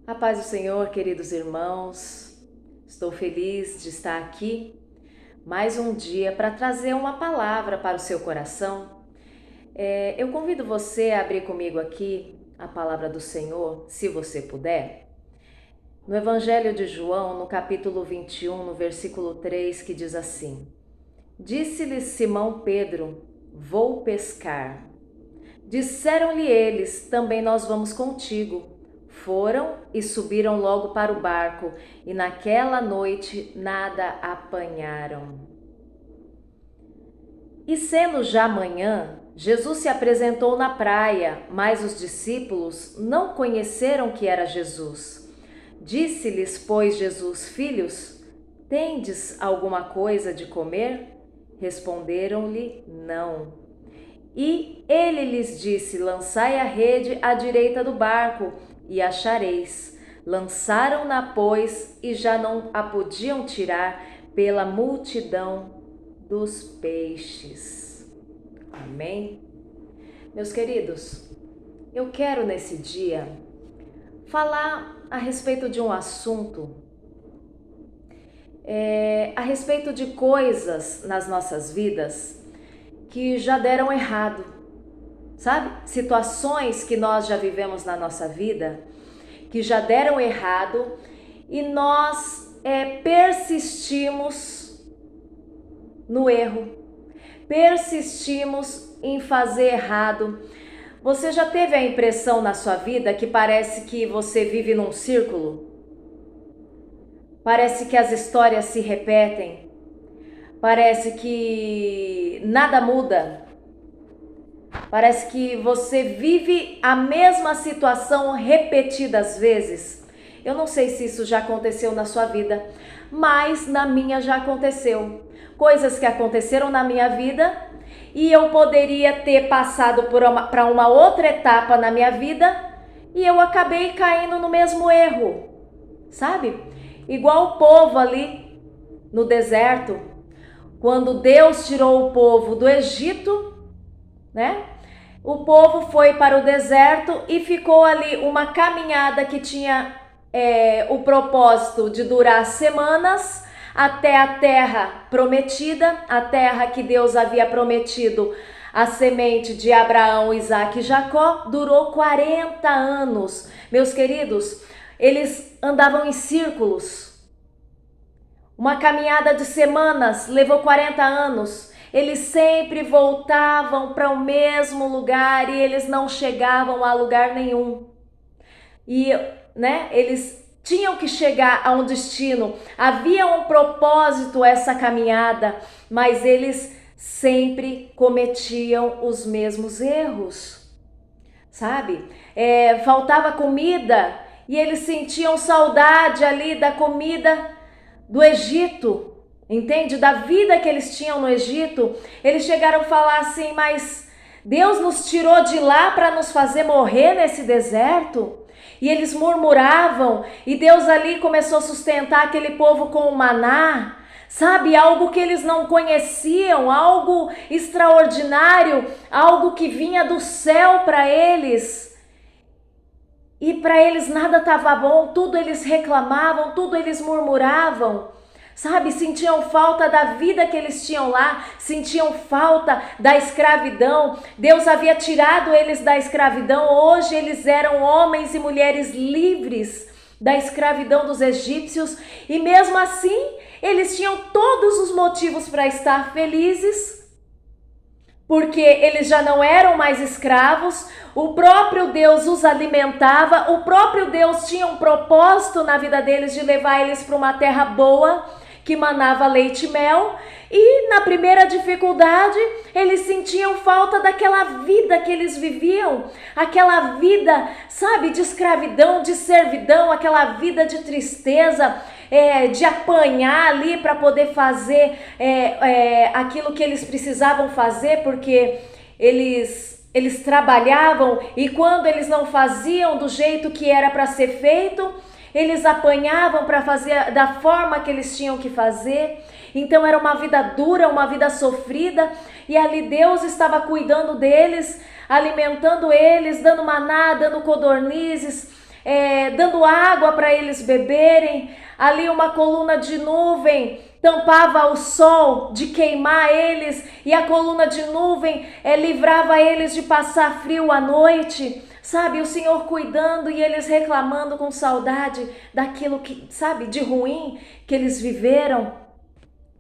A paz do Senhor, queridos irmãos, estou feliz de estar aqui mais um dia para trazer uma palavra para o seu coração. Eu convido você a abrir comigo aqui a palavra do Senhor, se você puder, no Evangelho de João, no capítulo 21, no versículo 3, que diz assim: Disse-lhe Simão Pedro: Vou pescar. Disseram-lhe eles: Também nós vamos contigo. Foram e subiram logo para o barco, e naquela noite nada apanharam. E sendo já manhã, Jesus se apresentou na praia, mas os discípulos não conheceram que era Jesus. Disse-lhes, pois, Jesus: Filhos, tendes alguma coisa de comer? Responderam-lhe: Não. E ele lhes disse: Lançai a rede à direita do barco, e achareis. Lançaram-na, pois, e já não a podiam tirar pela multidão dos peixes. Amém? Meus queridos, eu quero nesse dia falar a respeito de um assunto, a respeito de coisas nas nossas vidas que já deram errado, sabe? Situações que nós já vivemos na nossa vida que já deram errado e nós persistimos no erro, persistimos em fazer errado. Você já teve a impressão na sua vida que parece que você vive num círculo? Parece que as histórias se repetem? Parece que nada muda? Parece que você vive a mesma situação repetidas vezes? Eu não sei se isso já aconteceu na sua vida, mas na minha já aconteceu. Coisas que aconteceram na minha vida e eu poderia ter passado para uma outra etapa na minha vida e eu acabei caindo no mesmo erro, sabe? Igual o povo ali no deserto, quando Deus tirou o povo do Egito, né? O povo foi para o deserto e ficou ali uma caminhada que tinha o propósito de durar semanas até a terra prometida, a terra que Deus havia prometido a semente de Abraão, Isaque e Jacó. Durou 40 anos. Meus queridos, eles andavam em círculos. Uma caminhada de semanas levou 40 anos. Eles sempre voltavam para o mesmo lugar e eles não chegavam a lugar nenhum. E, eles tinham que chegar a um destino. Havia um propósito essa caminhada, mas eles sempre cometiam os mesmos erros, sabe? Faltava comida e eles sentiam saudade ali da comida do Egito. Entende? Da vida que eles tinham no Egito. Eles chegaram a falar assim: mas Deus nos tirou de lá para nos fazer morrer nesse deserto? E eles murmuravam, e Deus ali começou a sustentar aquele povo com o maná, sabe? Algo que eles não conheciam, algo extraordinário, algo que vinha do céu para eles. E para eles nada estava bom, tudo eles reclamavam, tudo eles murmuravam. Sabe, sentiam falta da vida que eles tinham lá, sentiam falta da escravidão. Deus havia tirado eles da escravidão, hoje eles eram homens e mulheres livres da escravidão dos egípcios. E mesmo assim, eles tinham todos os motivos para estar felizes, porque eles já não eram mais escravos, o próprio Deus os alimentava, o próprio Deus tinha um propósito na vida deles de levar eles para uma terra boa, que manava leite e mel. E na primeira dificuldade, eles sentiam falta daquela vida que eles viviam, aquela vida, sabe, de escravidão, de servidão, aquela vida de tristeza, de apanhar ali para poder fazer aquilo que eles precisavam fazer, porque eles trabalhavam e quando eles não faziam do jeito que era para ser feito, eles apanhavam para fazer da forma que eles tinham que fazer. Então era uma vida dura, uma vida sofrida, e ali Deus estava cuidando deles, alimentando eles, dando maná, dando codornizes, dando água para eles beberem. Ali uma coluna de nuvem tampava o sol de queimar eles, e a coluna de nuvem livrava eles de passar frio à noite. Sabe, o Senhor cuidando e eles reclamando com saudade daquilo que, sabe, de ruim que eles viveram.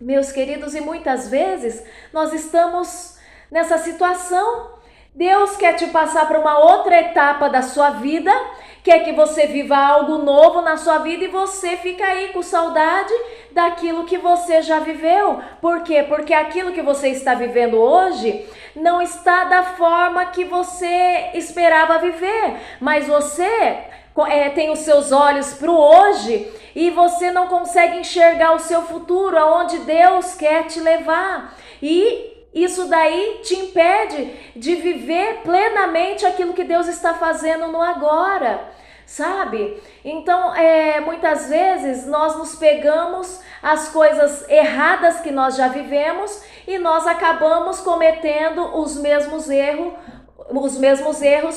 Meus queridos, e muitas vezes nós estamos nessa situação. Deus quer te passar para uma outra etapa da sua vida, quer que você viva algo novo na sua vida e você fica aí com saudade daquilo que você já viveu. Por quê? Porque aquilo que você está vivendo hoje não está da forma que você esperava viver, mas você tem os seus olhos para o hoje e você não consegue enxergar o seu futuro, aonde Deus quer te levar. E isso daí te impede de viver plenamente aquilo que Deus está fazendo no agora, sabe? Então, muitas vezes nós nos pegamos às coisas erradas que nós já vivemos e nós acabamos cometendo os mesmos erros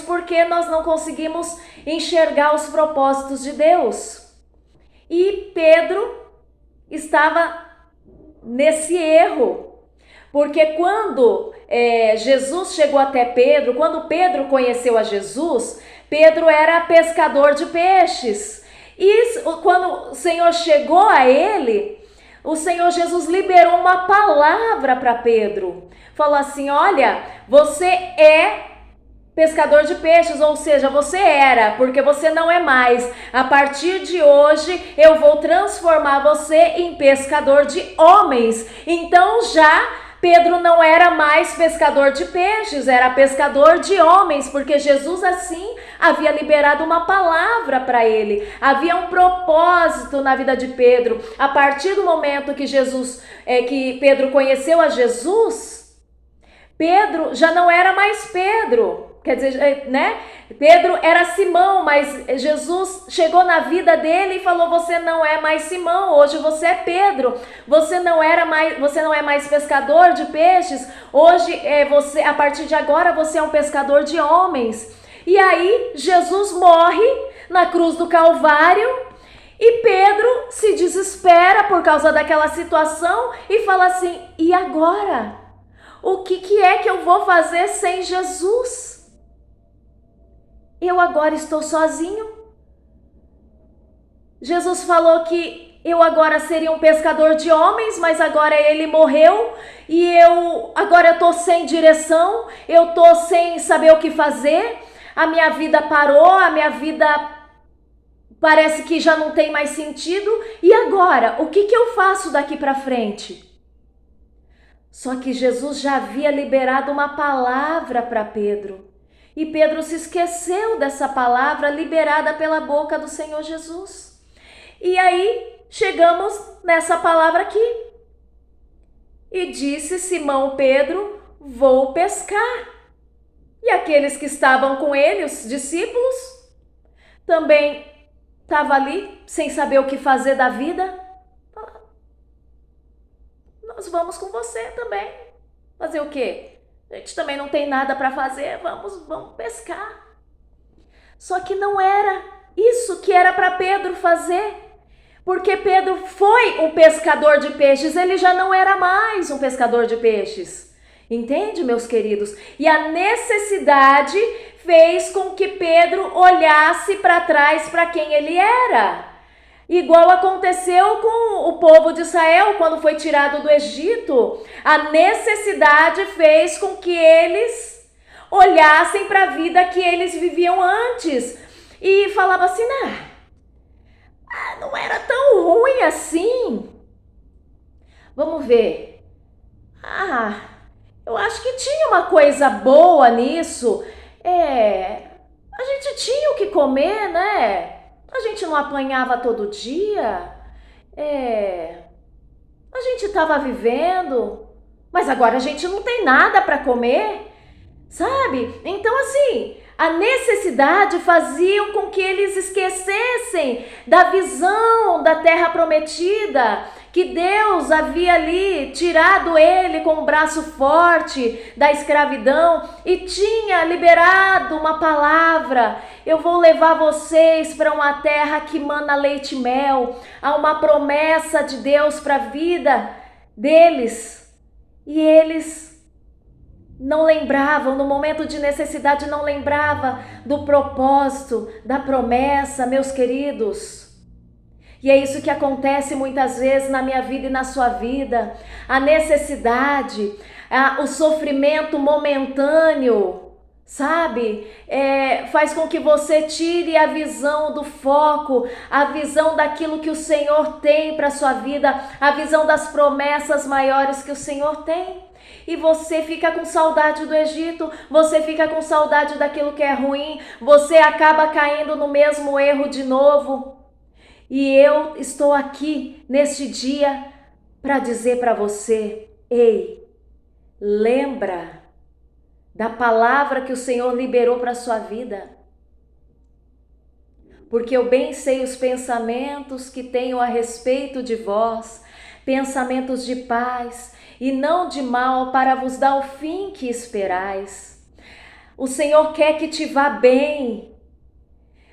porque nós não conseguimos enxergar os propósitos de Deus. E Pedro estava nesse erro. Porque quando Jesus chegou até Pedro, quando Pedro conheceu a Jesus, Pedro era pescador de peixes. E quando o Senhor chegou a ele, o Senhor Jesus liberou uma palavra para Pedro. Falou assim: olha, você é pescador de peixes, ou seja, você era, porque você não é mais. A partir de hoje, eu vou transformar você em pescador de homens. Então Pedro não era mais pescador de peixes, era pescador de homens, porque Jesus assim havia liberado uma palavra para ele. Havia um propósito na vida de Pedro. A partir do momento que Pedro conheceu a Jesus, Pedro já não era mais Pedro. Quer dizer, né? Pedro era Simão, mas Jesus chegou na vida dele e falou: você não é mais Simão, hoje você é Pedro. Você não é mais pescador de peixes. Hoje a partir de agora você é um pescador de homens. E aí Jesus morre na cruz do Calvário e Pedro se desespera por causa daquela situação e fala assim: e agora? O que é que eu vou fazer sem Jesus? Eu agora estou sozinho. Jesus falou que eu agora seria um pescador de homens, mas agora ele morreu e eu estou sem direção, eu estou sem saber o que fazer, a minha vida parou, a minha vida parece que já não tem mais sentido, e agora? O que eu faço daqui para frente? Só que Jesus já havia liberado uma palavra para Pedro. E Pedro se esqueceu dessa palavra liberada pela boca do Senhor Jesus. E aí chegamos nessa palavra aqui. E disse Simão Pedro: vou pescar. E aqueles que estavam com ele, os discípulos, também estavam ali sem saber o que fazer da vida. Falaram: nós vamos com você também. Fazer o quê? A gente também não tem nada para fazer, vamos pescar. Só que não era isso que era para Pedro fazer, porque Pedro foi um pescador de peixes, ele já não era mais um pescador de peixes. Entende, meus queridos? E a necessidade fez com que Pedro olhasse para trás para quem ele era. Igual aconteceu com o povo de Israel quando foi tirado do Egito. A necessidade fez com que eles olhassem para a vida que eles viviam antes e falavam assim: não era tão ruim assim. Vamos ver. Eu acho que tinha uma coisa boa nisso. A gente tinha o que comer, né? A gente não apanhava todo dia, a gente estava vivendo, mas agora a gente não tem nada para comer, sabe? Então assim, A necessidade fazia com que eles esquecessem da visão da terra prometida, que Deus havia ali tirado ele com um braço forte da escravidão e tinha liberado uma palavra: eu vou levar vocês para uma terra que mana leite e mel. Há uma promessa de Deus para a vida deles. E eles não lembravam, no momento de necessidade, não lembrava do propósito, da promessa, meus queridos. E é isso que acontece muitas vezes na minha vida e na sua vida. A necessidade, o sofrimento momentâneo, sabe? Faz com que você tire a visão do foco, a visão daquilo que o Senhor tem para a sua vida, a visão das promessas maiores que o Senhor tem. E você fica com saudade do Egito, você fica com saudade daquilo que é ruim, você acaba caindo no mesmo erro de novo. E eu estou aqui neste dia para dizer para você: ei, lembra da palavra que o Senhor liberou para a sua vida. Porque eu bem sei os pensamentos que tenho a respeito de vós, pensamentos de paz e não de mal, para vos dar o fim que esperais. O Senhor quer que te vá bem.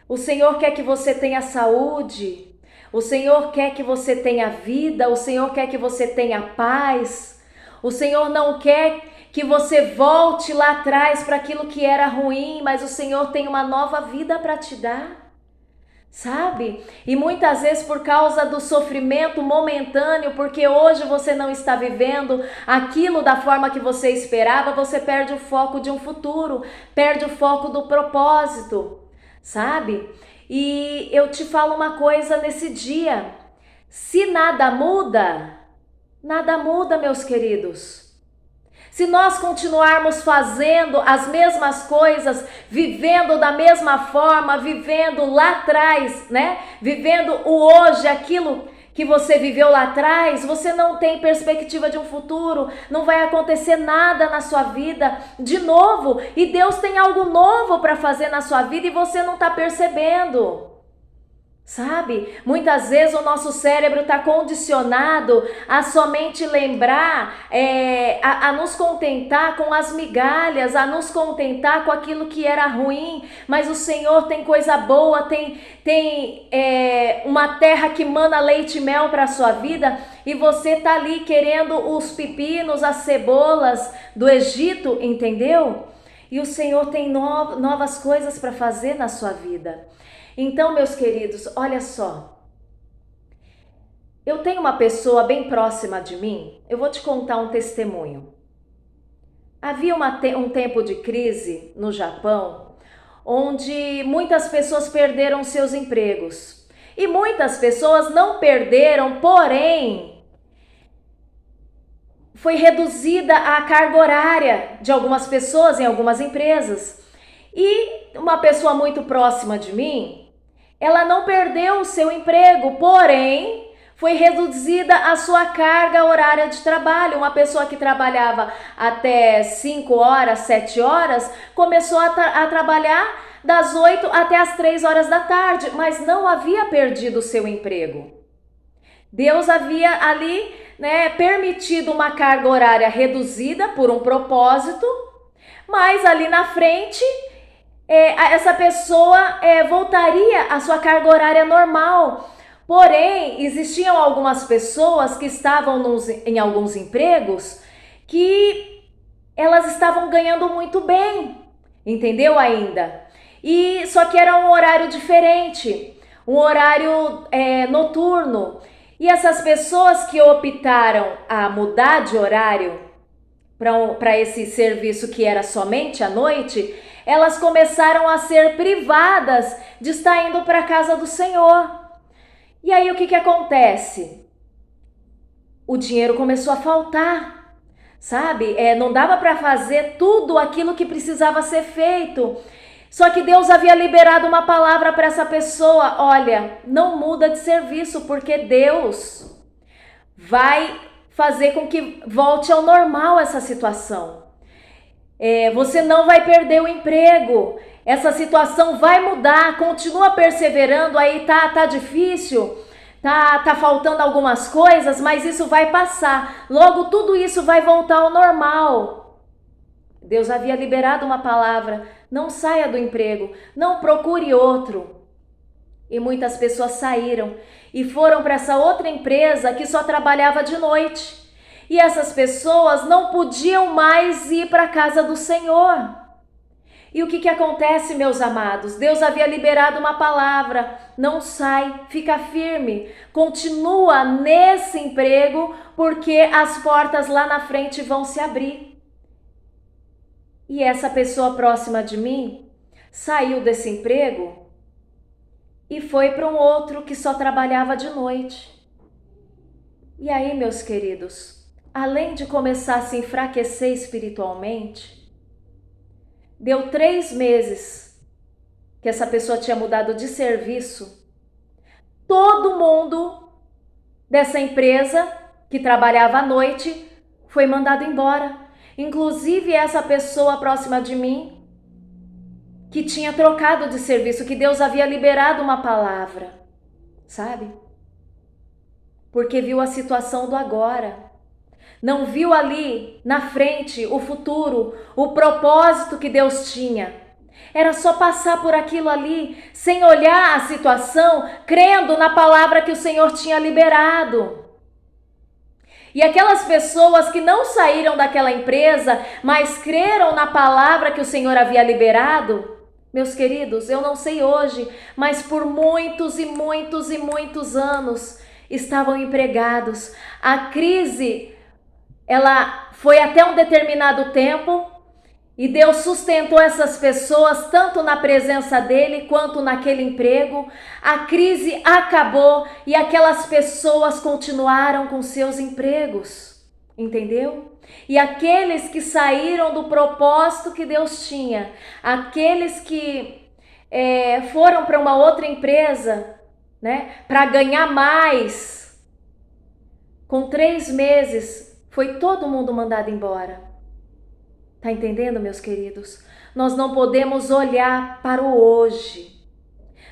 O Senhor quer que você tenha saúde. O Senhor quer que você tenha vida. O Senhor quer que você tenha paz. O Senhor não quer que você volte lá atrás para aquilo que era ruim, mas o Senhor tem uma nova vida para te dar. Sabe? E muitas vezes por causa do sofrimento momentâneo, porque hoje você não está vivendo aquilo da forma que você esperava, você perde o foco de um futuro, perde o foco do propósito, sabe? E eu te falo uma coisa nesse dia: se nada muda, meus queridos. Se nós continuarmos fazendo as mesmas coisas, vivendo da mesma forma, vivendo lá atrás, né? Vivendo o hoje, aquilo que você viveu lá atrás, você não tem perspectiva de um futuro, não vai acontecer nada na sua vida de novo. E Deus tem algo novo para fazer na sua vida e você não está percebendo. Sabe? Muitas vezes o nosso cérebro está condicionado a somente lembrar, a nos contentar com as migalhas, a nos contentar com aquilo que era ruim, mas o Senhor tem coisa boa, tem uma terra que mana leite e mel para a sua vida, e você está ali querendo os pepinos, as cebolas do Egito, entendeu? E o Senhor tem novas coisas para fazer na sua vida. Então, meus queridos, olha só, eu tenho uma pessoa bem próxima de mim, eu vou te contar um testemunho. Havia um tempo de crise no Japão, onde muitas pessoas perderam seus empregos. E muitas pessoas não perderam, porém, foi reduzida a carga horária de algumas pessoas em algumas empresas. E uma pessoa muito próxima de mim, ela não perdeu o seu emprego, porém foi reduzida a sua carga horária de trabalho. Uma pessoa que trabalhava até 5 horas, 7 horas, começou a trabalhar das 8 até as 3 horas da tarde, mas não havia perdido o seu emprego. Deus havia ali, permitido uma carga horária reduzida por um propósito, mas ali na frente essa pessoa voltaria à sua carga horária normal. Porém, existiam algumas pessoas que estavam em alguns empregos que elas estavam ganhando muito bem, entendeu ainda? E só que era um horário diferente, um horário noturno. E essas pessoas que optaram a mudar de horário para esse serviço que era somente à noite, elas começaram a ser privadas de estar indo para a casa do Senhor. E aí o que acontece? O dinheiro começou a faltar, sabe? Não dava para fazer tudo aquilo que precisava ser feito. Só que Deus havia liberado uma palavra para essa pessoa: olha, não muda de serviço, porque Deus vai fazer com que volte ao normal essa situação. Você não vai perder o emprego. Essa situação vai mudar, continua perseverando, aí tá difícil, tá faltando algumas coisas, mas isso vai passar. Logo tudo isso vai voltar ao normal. Deus havia liberado uma palavra: não saia do emprego, não procure outro. E muitas pessoas saíram e foram para essa outra empresa que só trabalhava de noite. E essas pessoas não podiam mais ir para a casa do Senhor. E o que acontece, meus amados? Deus havia liberado uma palavra: não sai, fica firme, continua nesse emprego, porque as portas lá na frente vão se abrir. E essa pessoa próxima de mim saiu desse emprego e foi para um outro que só trabalhava de noite. E aí, meus queridos, além de começar a se enfraquecer espiritualmente, deu 3 meses que essa pessoa tinha mudado de serviço. Todo mundo dessa empresa que trabalhava à noite foi mandado embora. Inclusive essa pessoa próxima de mim, que tinha trocado de serviço, que Deus havia liberado uma palavra, sabe? Porque viu a situação do agora. Não viu ali na frente o futuro, o propósito que Deus tinha. Era só passar por aquilo ali, sem olhar a situação, crendo na palavra que o Senhor tinha liberado. E aquelas pessoas que não saíram daquela empresa, mas creram na palavra que o Senhor havia liberado, meus queridos, eu não sei hoje, mas por muitos e muitos e muitos anos estavam empregados. A crise, ela foi até um determinado tempo e Deus sustentou essas pessoas tanto na presença dele quanto naquele emprego. A crise acabou e aquelas pessoas continuaram com seus empregos, entendeu? E aqueles que saíram do propósito que Deus tinha, aqueles que foram para uma outra empresa, né, para ganhar mais, com 3 meses foi todo mundo mandado embora. Tá entendendo, meus queridos? Nós não podemos olhar para o hoje.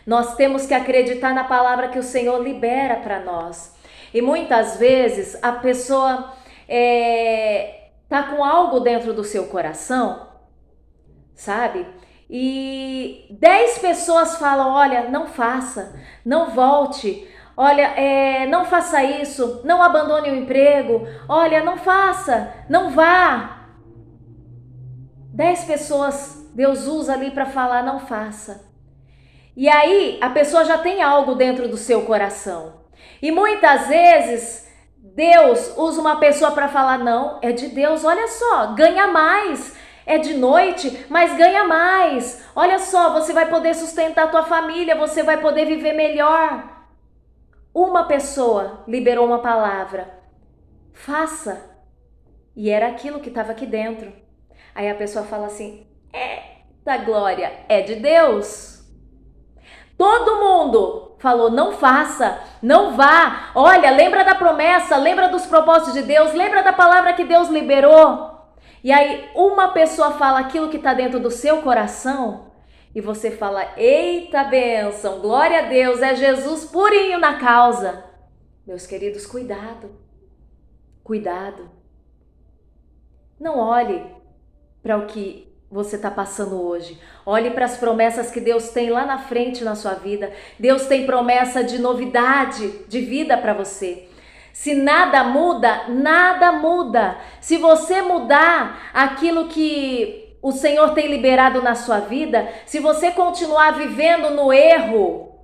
Nós temos que acreditar na palavra que o Senhor libera para nós. E muitas vezes a pessoa tá com algo dentro do seu coração, sabe? E 10 pessoas falam: olha, não faça, não volte, olha, não faça isso, não abandone o emprego, olha, não faça, não vá. 10 pessoas Deus usa ali para falar: não faça. E aí a pessoa já tem algo dentro do seu coração. E muitas vezes Deus usa uma pessoa para falar: não, é de Deus, olha só, ganha mais. É de noite, mas ganha mais. Olha só, você vai poder sustentar a tua família, você vai poder viver melhor. Uma pessoa liberou uma palavra: faça. E era aquilo que estava aqui dentro. Aí a pessoa fala assim: da glória, é de Deus. Todo mundo falou: não faça, não vá. Olha, lembra da promessa, lembra dos propósitos de Deus, lembra da palavra que Deus liberou. E aí uma pessoa fala aquilo que está dentro do seu coração e você fala: eita bênção, glória a Deus, é Jesus purinho na causa. Meus queridos, cuidado, cuidado. Não olhe para o que você está passando hoje. Olhe para as promessas que Deus tem lá na frente na sua vida. Deus tem promessa de novidade, de vida para você. Se nada muda, nada muda. Se você mudar aquilo que o Senhor tem liberado na sua vida, se você continuar vivendo no erro,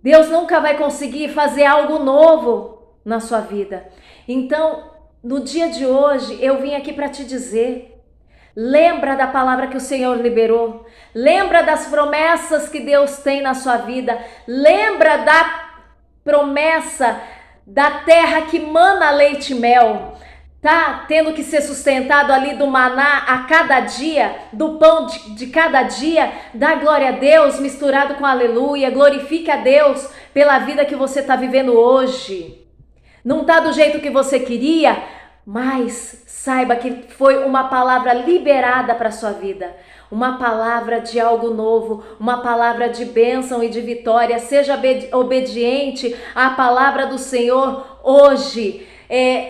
Deus nunca vai conseguir fazer algo novo na sua vida. Então, no dia de hoje, eu vim aqui para te dizer: lembra da palavra que o Senhor liberou. Lembra das promessas que Deus tem na sua vida. Lembra da promessa da terra que mana leite e mel. Tá tendo que ser sustentado ali do maná a cada dia, do pão de cada dia. Dá glória a Deus misturado com aleluia. Glorifique a Deus pela vida que você está vivendo hoje. Não tá do jeito que você queria, mas saiba que foi uma palavra liberada para sua vida. uma palavra de algo novo, uma palavra de bênção e de vitória. Seja obediente à palavra do Senhor hoje.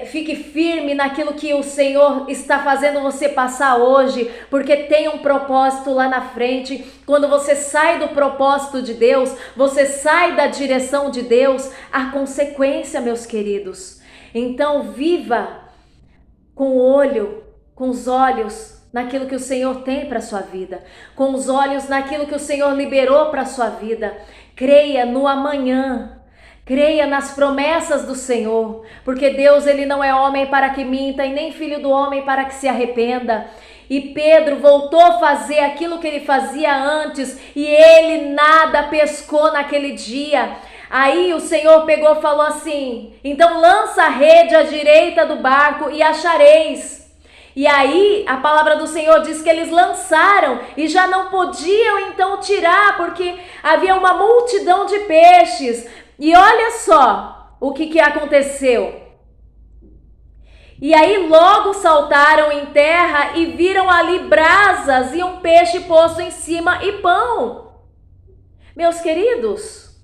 Fique firme naquilo que o Senhor está fazendo você passar hoje, porque tem um propósito lá na frente. Quando você sai do propósito de Deus, você sai da direção de Deus, há consequência, meus queridos. Então viva com os olhos naquilo que o Senhor tem para a sua vida, com os olhos naquilo que o Senhor liberou para a sua vida. Creia no amanhã. Creia nas promessas do Senhor, porque Deus, ele não é homem para que minta e nem filho do homem para que se arrependa. E Pedro voltou a fazer aquilo que ele fazia antes e ele nada pescou naquele dia. Aí o Senhor pegou e falou assim: então lança a rede à direita do barco e achareis. E aí a palavra do Senhor diz que eles lançaram e já não podiam então tirar, porque havia uma multidão de peixes. E olha só o que aconteceu. E aí logo saltaram em terra e viram ali brasas e um peixe posto em cima e pão. Meus queridos,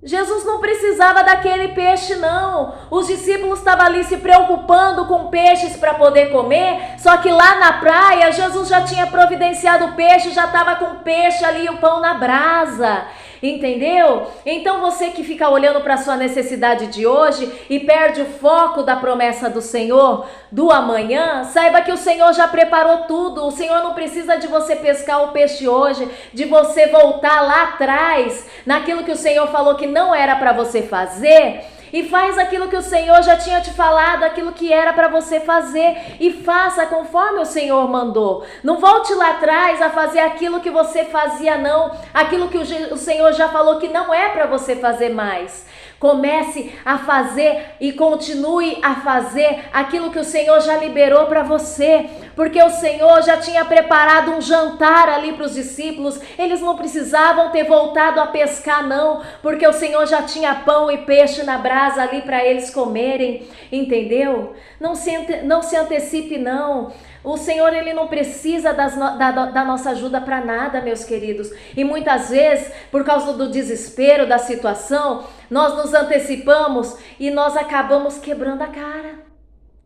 Jesus não precisava daquele peixe não. Os discípulos estavam ali se preocupando com peixes para poder comer, só que lá na praia Jesus já tinha providenciado o peixe, já estava com o peixe ali e o pão na brasa. Entendeu? Então você que fica olhando para a sua necessidade de hoje e perde o foco da promessa do Senhor do amanhã, saiba que o Senhor já preparou tudo. O Senhor não precisa de você pescar o peixe hoje, de você voltar lá atrás naquilo que o Senhor falou que não era para você fazer. E faz aquilo que o Senhor já tinha te falado, aquilo que era para você fazer, e faça conforme o Senhor mandou. Não volte lá atrás a fazer aquilo que você fazia não, aquilo que o Senhor já falou que não é para você fazer mais. Comece a fazer e continue a fazer aquilo que o Senhor já liberou para você, porque o Senhor já tinha preparado um jantar ali para os discípulos. Eles não precisavam ter voltado a pescar não, porque o Senhor já tinha pão e peixe na brasa ali para eles comerem, entendeu? Não se antecipe não. O Senhor, ele não precisa da nossa ajuda para nada, meus queridos. E muitas vezes, por causa do desespero da situação, nós nos antecipamos e nós acabamos quebrando a cara,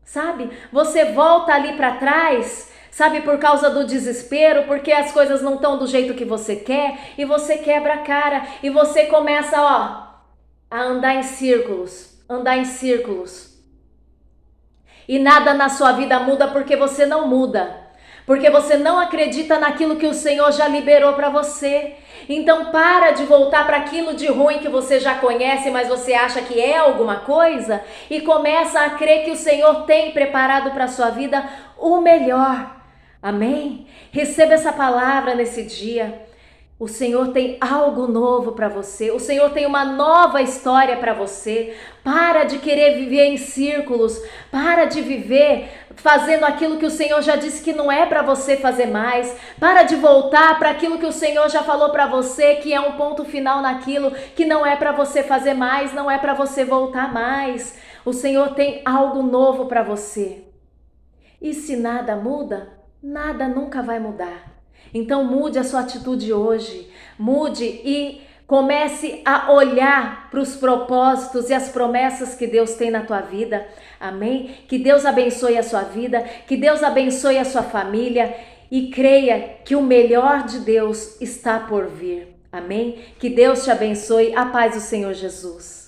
sabe? Você volta ali para trás, sabe, por causa do desespero, porque as coisas não estão do jeito que você quer, e você quebra a cara, e você começa, a andar em círculos, E nada na sua vida muda porque você não muda. Porque você não acredita naquilo que o Senhor já liberou para você. Então para de voltar para aquilo de ruim que você já conhece, mas você acha que é alguma coisa. E começa a crer que o Senhor tem preparado para a sua vida o melhor. Amém? Receba essa palavra nesse dia. O Senhor tem algo novo para você. O Senhor tem uma nova história para você. Para de querer viver em círculos. Para de viver fazendo aquilo que o Senhor já disse que não é para você fazer mais. Para de voltar para aquilo que o Senhor já falou para você, que é um ponto final naquilo que não é para você fazer mais, não é para você voltar mais. O Senhor tem algo novo para você. E se nada muda, nada nunca vai mudar. Então mude a sua atitude hoje, mude e comece a olhar para os propósitos e as promessas que Deus tem na tua vida, amém? Que Deus abençoe a sua vida, que Deus abençoe a sua família e creia que o melhor de Deus está por vir, amém? Que Deus te abençoe, a paz do Senhor Jesus.